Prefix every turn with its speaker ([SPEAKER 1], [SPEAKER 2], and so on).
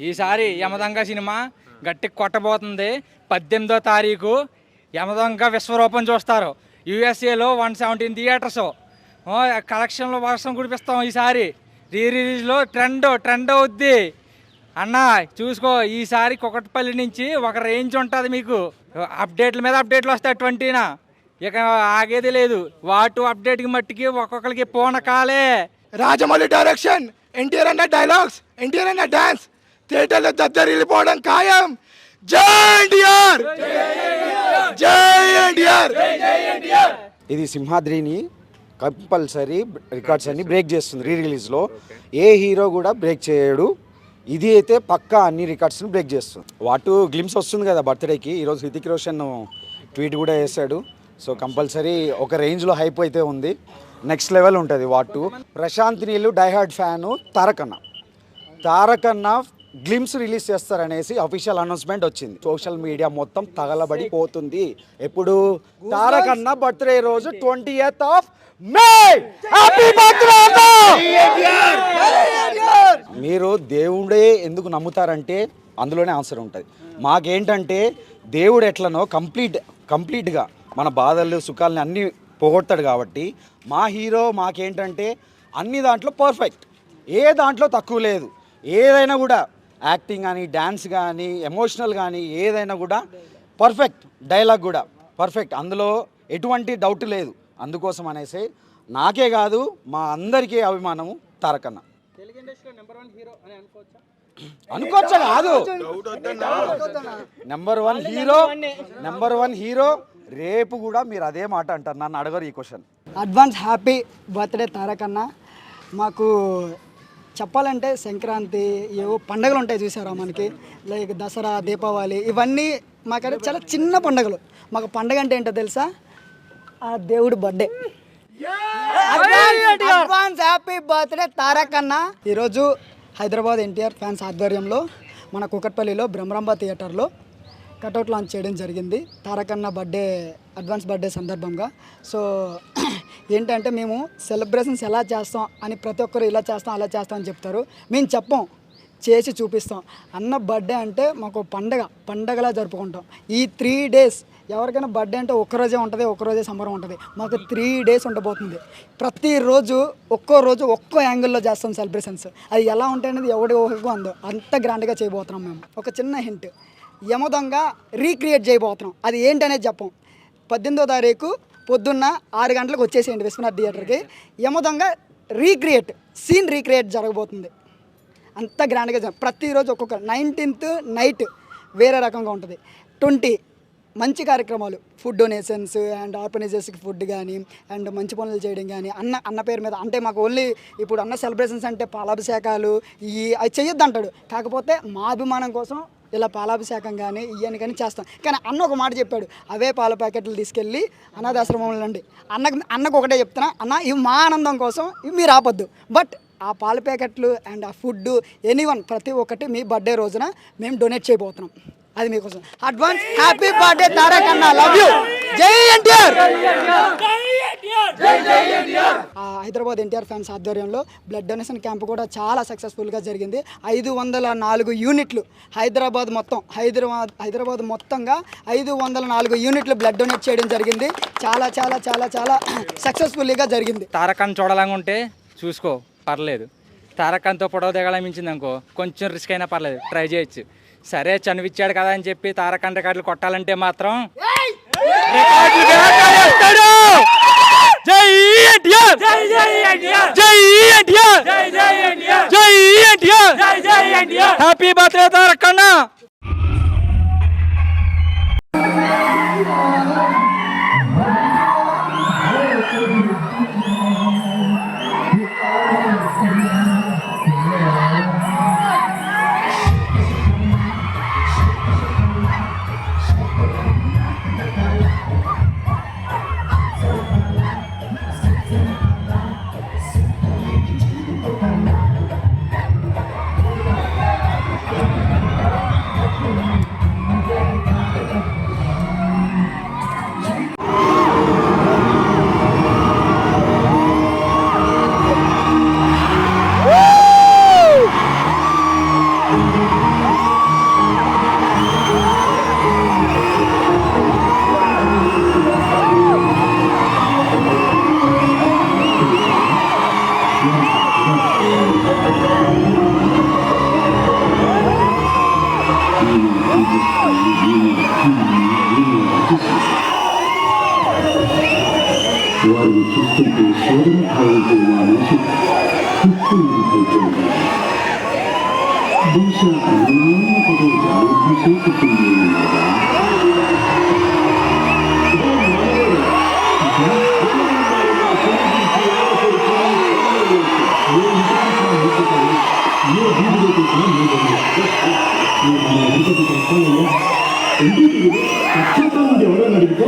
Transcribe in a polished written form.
[SPEAKER 1] ఈసారి యమదొంగ సినిమా గట్టి కొట్టబోతుంది. 18వ తారీఖు యమదొంగ విశ్వరూపం చూస్తారు. యూఎస్ఏలో 117 థియేటర్స్. కలెక్షన్లో వర్షం కురిపిస్తాం. ఈసారి రిలీజ్లో ట్రెండ్ అవుద్ది అన్న. చూసుకో, ఈసారి కుకట్పల్లి నుంచి ఒక రేంజ్ ఉంటుంది మీకు. అప్డేట్ల మీద అప్డేట్లు వస్తాయి 20న. ఇక ఆగేది లేదు. వాటు అప్డేట్కి మట్టికి ఒక్కొక్కరికి పూనకాలే.
[SPEAKER 2] రాజమౌళి డైరెక్షన్, ఎన్టీఆర్ అన్న డైలాగ్స్, ఎన్టీఆర్ అన్న డాన్స్ థియేటర్లో దద్దరిల్లిపోవడం ఖాయం. జై ఎన్టీఆర్, జై ఎన్టీఆర్.
[SPEAKER 3] ఇది సింహాద్రిని కంపల్సరీ రికార్డ్స్ అన్ని బ్రేక్ చేస్తుంది. రిలీజ్లో ఏ హీరో కూడా బ్రేక్ చేయడు. ఇది అయితే పక్కా అన్ని రికార్డ్స్ని బ్రేక్ చేస్తుంది. వాటు గ్లిమ్స్ వస్తుంది కదా బర్త్డేకి. ఈరోజు హృతిక్ రోషన్ ట్వీట్ కూడా చేశాడు. సో కంపల్సరీ ఒక రేంజ్లో హైప్ అయితే ఉంది. నెక్స్ట్ లెవెల్ ఉంటుంది వాటు. ప్రశాంత్ నీళ్ళు డైహార్డ్ ఫ్యాను తారక్ అన్న గ్లిమ్స్ రిలీజ్ చేస్తారనేసి అఫీషియల్ అనౌన్స్మెంట్ వచ్చింది. సోషల్ మీడియా మొత్తం తగలబడిపోతుంది. ఎప్పుడు తారక్ అన్న బర్త్డే రోజు 20th మే. Happy birthday. మీరు దేవుడే ఎందుకు నమ్ముతారంటే అందులోనే ఆన్సర్ ఉంటుంది. మాకేంటంటే దేవుడు ఎట్లనో కంప్లీట్గా మన బాధలు సుఖాలని అన్నీ పోగొడతాడు కాబట్టి మా హీరో మాకేంటంటే అన్ని దాంట్లో పర్ఫెక్ట్. ఏ దాంట్లో తక్కువ లేదు. ఏదైనా కూడా యాక్టింగ్ కానీ, డ్యాన్స్ కానీ, ఎమోషనల్ కానీ ఏదైనా కూడా పర్ఫెక్ట్. డైలాగ్ కూడా పర్ఫెక్ట్. అందులో ఎటువంటి డౌట్ లేదు. అందుకోసం అనేసి నాకే కాదు మా అందరికీ అభిమానము తారక్ అన్న. అనుకోవచ్చా కాదు, నెంబర్ వన్ హీరో. రేపు కూడా మీరు అదే మాట అంటారు. నన్ను అడగరు ఈ question.
[SPEAKER 4] Advance happy birthday Tarak అన్న. మాకు చెప్పాలంటే సంక్రాంతి ఏవో పండుగలు ఉంటాయి చూసారా మనకి, లైక్ దసరా, దీపావళి, ఇవన్నీ మాకైతే చాలా చిన్న పండుగలు. మాకు పండుగ అంటే ఏంటో తెలుసా? ఆ దేవుడు birthday. Advance happy birthday Tarak అన్న. ఈరోజు హైదరాబాద్ ఎన్టీఆర్ ఫ్యాన్స్ ఆధ్వర్యంలో మన కుకట్పల్లిలో బ్రహ్మరంభ థియేటర్లో కటౌట్ లాంచ్ చేయడం జరిగింది తారక్ అన్న బర్త్డే, అడ్వాన్స్ బర్త్డే సందర్భంగా. సో ఏంటంటే మేము సెలబ్రేషన్స్ ఎలా చేస్తాం అని ప్రతి ఒక్కరు ఇలా చేస్తాం అలా చేస్తాం అని చెప్తారు. మేము చెప్పం, చేసి చూపిస్తాం. అన్న బర్త్డే అంటే మాకు పండగలా జరుపుకుంటాం. ఈ 3 days ఎవరికైనా బర్త్డే అంటే ఒక్కరోజే ఉంటుంది, ఒక్కరోజే సంబరం ఉంటుంది. మాకు 3 days ఉండబోతుంది. ప్రతిరోజు ఒక్కో రోజు ఒక్కో యాంగిల్లో చేస్తాం సెలబ్రేషన్స్. అది ఎలా ఉంటాయి అనేది ఎవడి ఊహకు అందో అంత గ్రాండ్గా చేయబోతున్నాం మేము. ఒక చిన్న హింట్, యమదొంగ రీక్రియేట్ చేయబోతున్నాం. అది ఏంటనేది చెప్పం. 18వ తారీఖు పొద్దున్న 6 గంటలకు వచ్చేసేయండి విశ్వనాథ్ థియేటర్కి. యమదొంగ సీన్ రీక్రియేట్ జరగబోతుంది. అంత గ్రాండ్గా ప్రతిరోజు ఒక్కొక్క 19th నైట్ వేరే రకంగా ఉంటుంది. 20 మంచి కార్యక్రమాలు, ఫుడ్ డొనేషన్స్ అండ్ ఆర్గనైజేషన్కి ఫుడ్ కానీ అండ్ మంచి పనులు చేయడం కానీ అన్న పేరు మీద. అంటే మాకు ఓన్లీ ఇప్పుడు అన్న సెలబ్రేషన్స్ అంటే పాలాభిషేకాలు అవి చేయొద్దు అంటాడు. కాకపోతే మా అభిమానం కోసం ఇలా పాలాభిషేకం కానీ ఇవన్నీ కానీ చేస్తాం. కానీ అన్న ఒక మాట చెప్పాడు, అవే పాల ప్యాకెట్లు తీసుకెళ్ళి అనాథాశ్రమంలో అండి. అన్నకు ఒకటే చెప్తున్నా, అన్న ఇవి మా ఆనందం కోసం, ఇవి మీరు ఆపొద్దు. బట్ ఆ పాల ప్యాకెట్లు అండ్ ఆ ఫుడ్ ఎనీవన్ ప్రతి ఒక్కటి మీ బర్త్డే రోజున మేము డొనేట్ చేయబోతున్నాం. అది మీకోసం. అడ్వాన్స్ హ్యాపీ బర్త్డే తారక్ అన్న, లవ్ యూ. జై ఎన్టీఆర్. హైదరాబాద్ ఎన్టీఆర్ ఫ్యాన్స్ ఆధ్వర్యంలో బ్లడ్ డొనేషన్ క్యాంప్ కూడా చాలా సక్సెస్ఫుల్గా జరిగింది. 504 యూనిట్లు హైదరాబాద్ మొత్తంగా 504 యూనిట్లు బ్లడ్ డొనేట్ చేయడం జరిగింది. చాలా చాలా చాలా చాలా సక్సెస్ఫుల్గా జరిగింది.
[SPEAKER 1] తారక్ అన్న చూడాలనుకుంటే చూసుకో, పర్లేదు. తారక్ అన్నతో పొడవ దిగాలనిపించింది అనుకో, కొంచెం రిస్క్ అయినా పర్లేదు, ట్రై చేయొచ్చు. సరే చనివిచ్చాడు కదా అని చెప్పి తారక్ అన్న రికార్డులు కొట్టాలంటే మాత్రం జై ఎన్టీఆర్, జై ఎన్టీఆర్, జై ఎన్టీఆర్, జై ఎన్టీఆర్. హ్యాపీ బర్త్డే తారక్ అన్న.
[SPEAKER 5] వారిని చూస్తుంటే సోదర భావంతో మా మనసు ఉప్పొంగిపోతుంది. బహుశా అన్నాన్న పదం జాగ్రత్త పుట్టింది లేదా? ఎవరన్నా అడిగితే